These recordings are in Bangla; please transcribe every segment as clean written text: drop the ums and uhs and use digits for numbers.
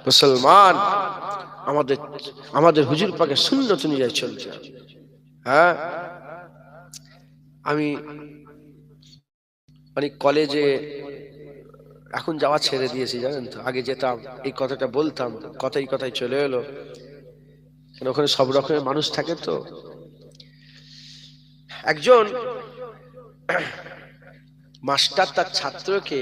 মুসলমান, আমাদের হুজুর পাকের সুন্নত অনুযায়ী চলতে হবে। হ্যাঁ, আমি মানে কলেজে এখন যাওয়া ছেড়ে দিয়েছি, জানেন তো। আগে যেতাম, এই কথাটা বলতাম, কথাই চলে এলো। ওখানে সব রকমের মানুষ থাকে। তো একজন মাস্টার তার ছাত্রকে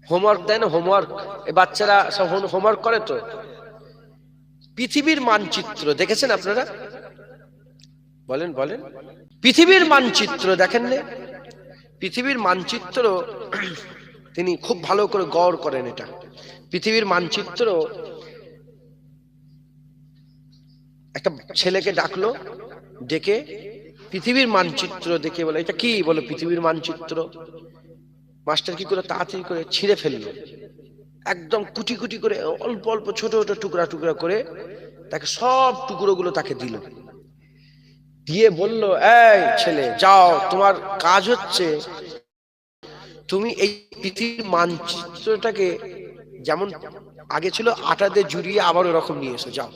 হোমওয়ার্ক দেয় না, হোমওয়ার্ক, এই বাচ্চারা সব হোমওয়ার্ক করে। তো পৃথিবীর মানচিত্র দেখেছেন আপনারা? বলেন বলেন, পৃথিবীর মানচিত্র দেখেন না? পৃথিবীর মানচিত্র তিনি খুব ভালো করে গৌর করেন। এটা পৃথিবীর মানচিত্র। একটা ছেলেকে ডাকলো, ডেকে পৃথিবীর মানচিত্র দেখে বলে, এটা কি? বলে পৃথিবীর মানচিত্র। মাস্টার কি করে তাড়াতাড়ি করে ছিঁড়ে ফেললো, একদম কুটি কুটি করে, অল্প অল্প ছোট ছোট টুকরা টুকরা করে তাকে সব টুকরোগুলো তাকে দিল। দিয়ে বলল, এই ছেলে, যাও, তোমার কাজ হচ্ছে তুমি এই পৃথিবীর মানচিত্রটাকে যেমন আগে ছিল আটা দিয়ে জুড়িয়ে আবার ওরকম নিয়ে এসো, যাও।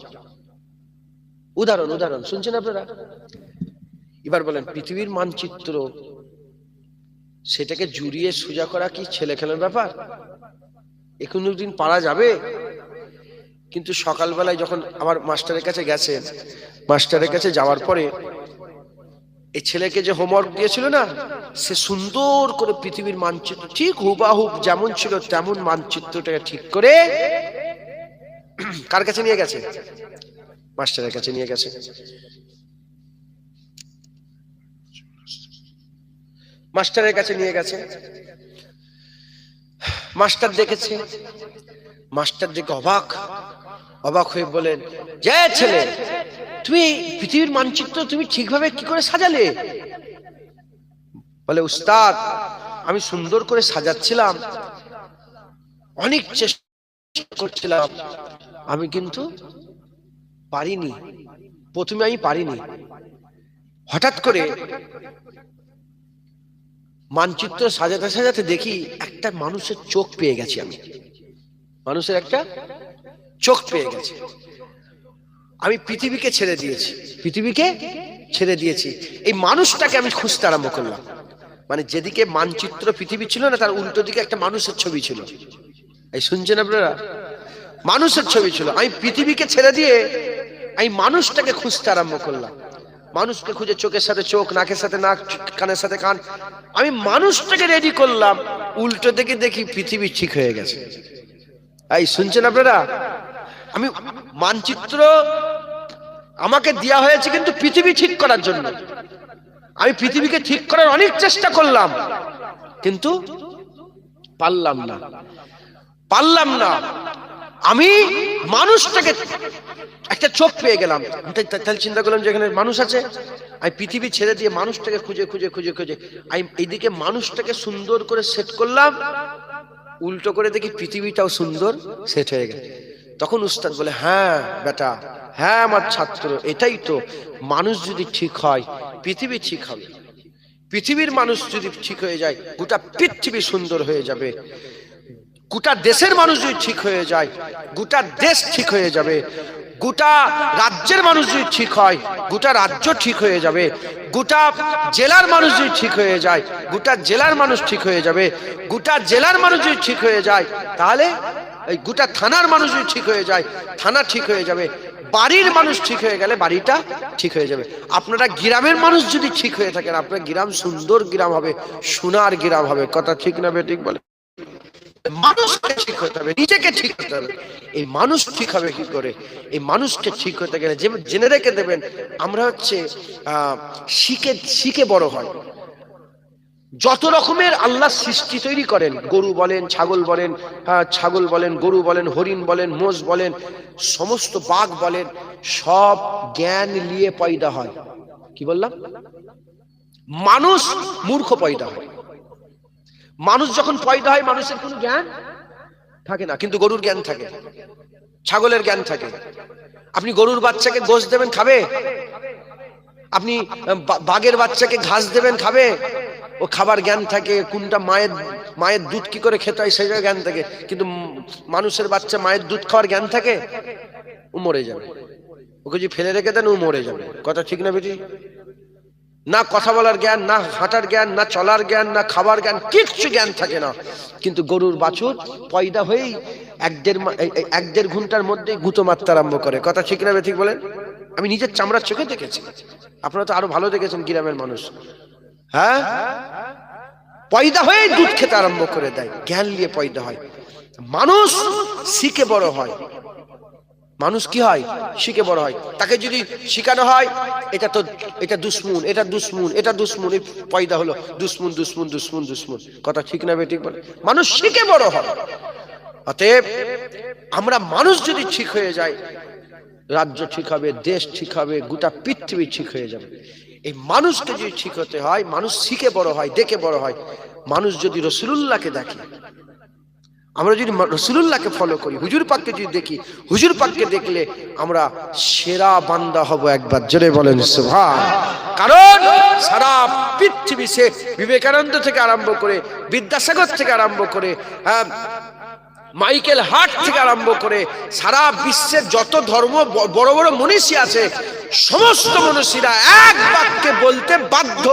উদাহরণ শুনছেন আপনারা? এবার বলেন, পৃথিবীর মানচিত্র সেটাকে জুড়িয়ে সোজা করা কি ছেলে খেলার ব্যাপার? কোনদিন পারা যাবে? কিন্তু সকালবেলায় যখন আমার মাস্টারের কাছে গেছে, মাস্টারের কাছে যাওয়ার পরে এই ছেলেকে যে হোমওয়ার্ক দিয়েছিল না, সে সুন্দর করে পৃথিবীর মানচিত্র ঠিক হুবাহুব যেমন ছিল তেমন মানচিত্রটাকে ঠিক করে কার কাছে নিয়ে গেছে? মাস্টারের কাছে নিয়ে গেছে। মাস্টারের কাছে নিয়ে গেছে। মাস্টার দেখেছে, মাস্টার দেখে অবাক হয়ে বলেন, যে ছেলে, তুমি পৃথিবীর মানচিত্র তুমি ঠিকভাবে কি করে সাজালে? বলে, উস্তাদ, আমি সুন্দর করে সাজাচ্ছিলাম, অনেক চেষ্টা করছিলাম, আমি কিন্তু পারিনি। প্রথমে আমি পারিনি, হঠাৎ করে মানচিত্র সাজাতে সাজাতে দেখি একটা মানুষের চোখ পেয়ে গেছি। আমি মানুষের একটা চোখ পেয়ে গেছি। আমি পৃথিবীকে ছেড়ে দিয়েছি, এই মানুষটাকে আমি খুঁজতে আরম্ভ করলাম। মানে যেদিকে মানচিত্র পৃথিবী ছিল না, তার উল্টো দিকে একটা মানুষের ছবি ছিল। এই শুনছেন আপনারা? মানুষের ছবি ছিল। আমি পৃথিবীকে ছেড়ে দিয়ে আমি মানুষটাকে খুঁজতে আরম্ভ করলাম। মানুষকে খুঁজে চোখের সাথে চোখ, নাকের সাথে নাক, কানের সাথে কান, আমি মানুষটাকে রেডি করলাম। উল্টো দিকে দেখি পৃথিবী ঠিক হয়ে গেছে। এই শুনছেন আপনারা? আমি মানচিত্র আমাকে দেয়া হয়েছে কিন্তু পৃথিবী ঠিক করার জন্য। আমি পৃথিবীকে ঠিক করার অনেক চেষ্টা করলাম, কিন্তু পারলাম না। আমি মানুষটাকে একটা চোখ পেয়ে গেলাম। তাহলে চিন্তা করলাম যে এখানে মানুষ আছে। আমি পৃথিবী ছেড়ে দিয়ে মানুষটাকে খুঁজে আমি এইদিকে মানুষটাকে সুন্দর করে সেট করলাম, উল্টো করে দেখি পৃথিবীটাও সুন্দর সেট হয়ে গেল। তখন উস্তাদ বলে, হ্যাঁ বেটা, হ্যাঁ আমার ছাত্র, এটাই তো। মানুষ যদি ঠিক হয় পৃথিবী ঠিক হবে। পৃথিবীর মানুষ যদি ঠিক হয়ে যায় গোটা পৃথিবী সুন্দর হয়ে যাবে। গোটা দেশের মানুষ যদি ঠিক হয়ে যায় গোটা দেশ ঠিক হয়ে যাবে। গোটা রাজ্যের মানুষ যদি ঠিক হয় গোটা রাজ্য ঠিক হয়ে যাবে। গোটা জেলার মানুষ যদি ঠিক হয়ে যায় গোটা জেলার মানুষ ঠিক হয়ে যাবে। গোটা জেলার মানুষ যদি ঠিক হয়ে যায় তাহলে এই গোটা থানার মানুষ যদি ঠিক হয়ে যায় থানা ঠিক হয়ে যাবে। বাড়ির মানুষ ঠিক হয়ে গেলে বাড়িটা ঠিক হয়ে যাবে। আপনারা গ্রামের মানুষ যদি ঠিক হয়ে থাকেন আপনার গ্রাম সুন্দর গ্রাম হবে, সোনার গ্রাম হবে। কথা ঠিক না বেঠিক বলে? মানুষকে ঠিক হতে হবে, নিজেকে ঠিক হতে হবে। এই মানুষ ঠিক হবে কি করে? এই মানুষকে ঠিক হতে গেলে জেনে রেখে দেবেন, আমরা হচ্ছে শিখে বড় হয়। যত রকমের আল্লাহ সৃষ্টি তৈরি করেন, গরু বলেন, ছাগল বলেন, গরু বলেন, হরিণ বলেন, মোষ বলেন, সমস্ত বাঘ বলেন, সব জ্ঞান নিয়ে পয়দা হয়। কি বললাম? মানুষ মূর্খ পয়দা হয়। মানুষ যখন পয়দা হয় মানুষের কোনো জ্ঞান থাকে না, কিন্তু গরুর জ্ঞান থাকে, ছাগলের জ্ঞান থাকে। আপনি গরুর বাচ্চাকে গোশ দেবেন, খাবে? আপনি বাঘের বাচ্চাকে ঘাস দেবেন, খাবে? ও খাবার জ্ঞান থাকে, কোনটা মায়ের মায়ের দুধ কি করে খেতে হয় সেটা জ্ঞান থাকে, কিন্তু মানুষের বাচ্চা মায়ের দুধ খাওয়ার জ্ঞান থাকে? ও মরে যাবে, ওকে যদি ফেলে রেখে দেন ও মরে যাবে। কথা ঠিক না বেটি? না কথা বলার জ্ঞান, না হাঁটার জ্ঞান, না চলার জ্ঞান, না খাবার জ্ঞান, কিচ্ছু জ্ঞান থাকে না। কিন্তু গরুর বাছুর পয়দা হয়েই এক দেড় ঘন্টার মধ্যেই গুঁতো মারতে আরম্ভ করে। কথা ঠিক না বেঠিক বলেন? আমি নিজের চামড়ার চোখে দেখেছি, আপনারা তো আরো ভালো দেখেছেন গ্রামের মানুষ। হ্যাঁ, পয়দা হয়ে দুধ খেতে আরম্ভ করে দেয়, জ্ঞান নিয়ে পয়দা হয়। মানুষ শিখে বড় হয়, মানুষ কি হয়? শিখে বড় হয়। তাকে যদি শিখানো হয় এটা দুশ্মন, এটা দুশ্মন, এটা দুশ্মন, এই পয়দা হলো দুশ্মন দুশ্মন দুশ্মন দুশ্মন। কথা ঠিক না বেঠিক বলে? মানুষ শিখে বড় হয়। অতএব আমরা মানুষ যদি ঠিক হয়ে যায়, রাজ্য ঠিক হবে, দেশ ঠিক হবে, গোটা পৃথিবী ঠিক হয়ে যাবে। এই মানুষকে যদি ঠিক হতে হয়, মানুষ শিখে বড় হয়, দেখে বড় হয়। মানুষ যদি রাসূলুল্লাহকে দেখে, আমরা যদি রাসূলুল্লাহকে ফলো করি, হুজুর পাককে যদি দেখি, হুজুর পাককে দেখলে আমরা সেরা বান্দা হব। একবার জোরে বলেন সুবহান। কারণ সারা পৃথিবী সে বিবেকানন্দ থেকে আরম্ভ করে, বিদ্যাসাগর থেকে আরম্ভ করে, মাইকেল হার্ট থেকে আরম্ভ করে সারা বিশ্বের যত ধর্ম বড় বড় মনীষী আছে, সমস্ত মনীষীরা এক বাক্যে বলতে বাধ্য,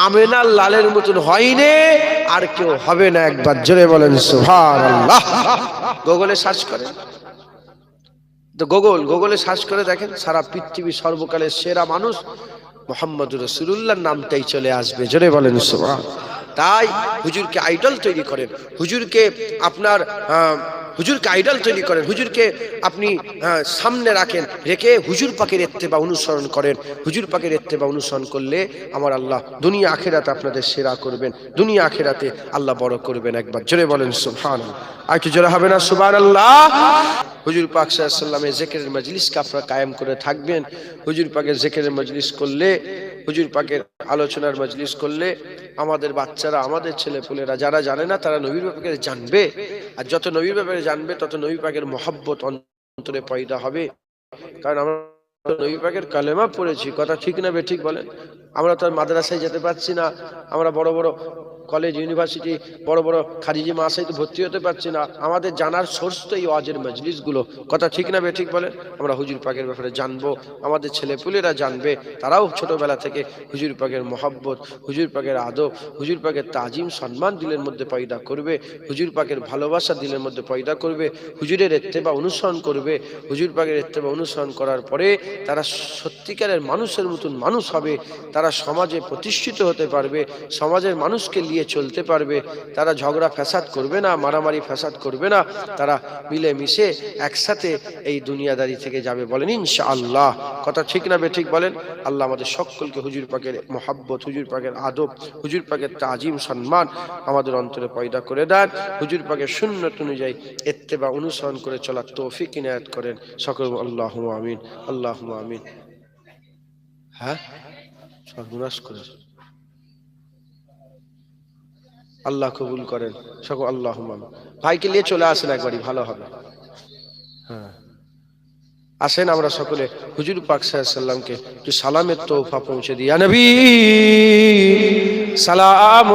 আমেনার লালের মতন হয়নি, আর কেউ হবে না। একবার জোরে বলেন সুবহানাল্লাহ। গুগলে সার্চ করেন তো, গুগলে সার্চ করে দেখেন, সারা পৃথিবীর সর্বকালের সেরা মানুষ মুহাম্মদুর রাসূলুল্লাহর নামটাই চলে আসবে। জোরে বলেন সুবহান। তাই হুজুরকে আইডল তৈরি করেন, হুজুরকে আপনার হুজুরকে আইডল তৈরি করেন, হুজুরকে আপনি সামনে রাখেন, রেখে হুজুর পাকের ইত্তেবা অনুসরণ করেন। হুজুর পাকের ইত্তেবা অনুসরণ করলে আমার আল্লাহ দুনিয়া আখিরাতে আপনাদের সেরা করবেন, দুনিয়া আখিরাতে আল্লাহ বড় করবেন। একবার জোরে বলেন সুবহানাল্লাহ। আর কি জোরে হবে না সুবহানাল্লাহ? হুজুর পাক সাল্লাল্লাহু আলাইহি ওয়াসাল্লামের জিকিরের মজলিসকে আপনারা কায়েম করে থাকবেন। হুজুর পাকের জিকিরের মজলিস করলে, হুজুর পাকের আলোচনার মজলিস করলে আমাদের বাচ্চারা, আমাদের ছেলেপুলেরা যারা জানে না তারা নবীর ব্যাপারে জানবে। আর যত নবীর ব্যাপারে জানবে তত নবী পাকের মহব্বত অন্তরে পয়দা হবে। কারণ আমরা নবী পাকের কালেমা পড়েছি। কথা ঠিক না বেঠিক বলেন? আমরা তো আর মাদ্রাসায় যেতে পারছি না, আমরা বড় বড় কলেজ ইউনিভার্সিটি, বড় বড় খারিজি মাসাইতে ভর্তি হতে পারছি না। আমাদের জানার সোর্স তো এই ওয়াজের মজলিসগুলো। কথা ঠিক না বেঠিক বলেন? আমরা হুজুর পাকের ব্যাপারে জানবো, আমাদের ছেলেপুলেরা জানবে, তারাও ছোটবেলা থেকে হুজুর পাকের মহব্বত, হুজুর পাকের আদব, হুজুর পাকের তাজিম সম্মান দিলের মধ্যে পয়দা করবে, হুজুর পাকের ভালোবাসা দিলের মধ্যে পয়দা করবে, হুজুরের ইত্তেবা অনুসরণ করবে। হুজুর পাকের ইত্তেবা অনুসরণ করার পরে তারা সত্যিকারের মানুষের মতন মানুষ হবে, তারা সমাজে প্রতিষ্ঠিত হতে পারবে, সমাজের মানুষকে নিয়ে চলতে পারবে, তারা ঝগড়া ফ্যাসাদ করবে না, মারামারি ফ্যাসাদ করবে না, তারা মিলে মিশে একসাথে এই দুনিয়াদারি থেকে যাবে। বলেন ইনশাআল্লাহ। কথা ঠিক না বেঠিক বলেন? আল্লাহ আমাদের সকলকে হুজুর পাকের মহব্বত, হুজুর পাকের আদব, হুজুর পাকের তাজিম সম্মান আমাদের অন্তরে পয়দা করে দেন। হুজুর পাকের সুন্নত অনুযায়ী ইত্তেবা অনুসরণ করে চলার তৌফিক ইনায়াত করেন সকল। আল্লাহুম্মা আমিন, আল্লাহুম্মা আমিন। হ্যাঁ, সর্বনাশ করে আল্লাহ কবুল করেন সকল। আল্লাহুম্মা আমিন। ভাইকে নিয়ে চলে আসেন একবারই, ভালো হবে। হ্যাঁ, আসেন আমরা সকলে হুজুর পাক সাল্লাল্লাহু আলাইহি ওয়াসাল্লামকে একটু সালামের তোহফা পৌঁছে দিই। ইয়া নবী সালাম।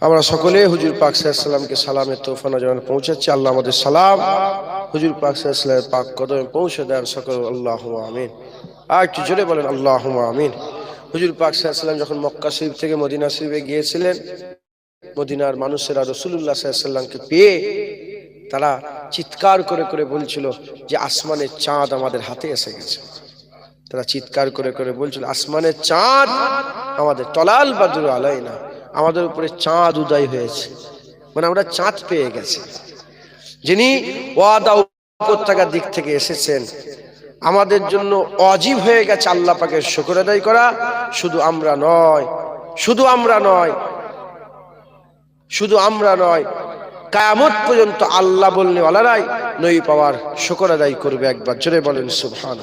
আমরা সকলে হুজুর পাক সাল্লাল্লাহু আলাইহি ওয়াসাল্লামকে সালামের তোহফা নজরানা পৌঁছাচ্ছি। আল্লাহ আমাদের সালাম হুজুর পাক সাল্লাল্লাহু আলাইহি ওয়াসাল্লামের পাক কদমে পৌঁছে দেন সকল। আল্লাহুম্মা আমিন। আর একটু জোরে বলেন আল্লাহুম্মা আমিন। হুজুর পাক সাল্লাল্লাহু আলাইহি ওয়াসাল্লাম যখন মক্কা শরীফ থেকে মদিনা শরীফে গিয়েছিলেন, মদিনার মানুষেরা রাসূলুল্লাহ সাল্লাল্লাহু আলাইহি ওয়াসাল্লামকে পেয়ে তারা চিৎকার করে করে বলছিল যে আসমানের চাঁদ আমাদের হাতে এসে গেছে। তারা চিৎকার করে করে বলছিল আসমানের চাঁদ আমাদের, তলাল বাদরু আলাইনা, আমাদের উপরে চাঁদ উদয় হয়েছে, মানে আমরা চাঁদ পেয়ে গেছি। যিনি ওয়াদা উপত্যকার দিক থেকে এসেছেন, আমাদের জন্য অজীব হয়ে গেছে আল্লাহ পাকের শুকর আদায় করা। শুধু আমরা নয়, শুধু আমরা নয়, শুধু আমরা নয়, কিয়ামত পর্যন্ত আল্লাহ বলনে ওয়ালারাই নবী পাওয়ার শুকর আদায় করবে। একবার জোরে বলেন সুবহান।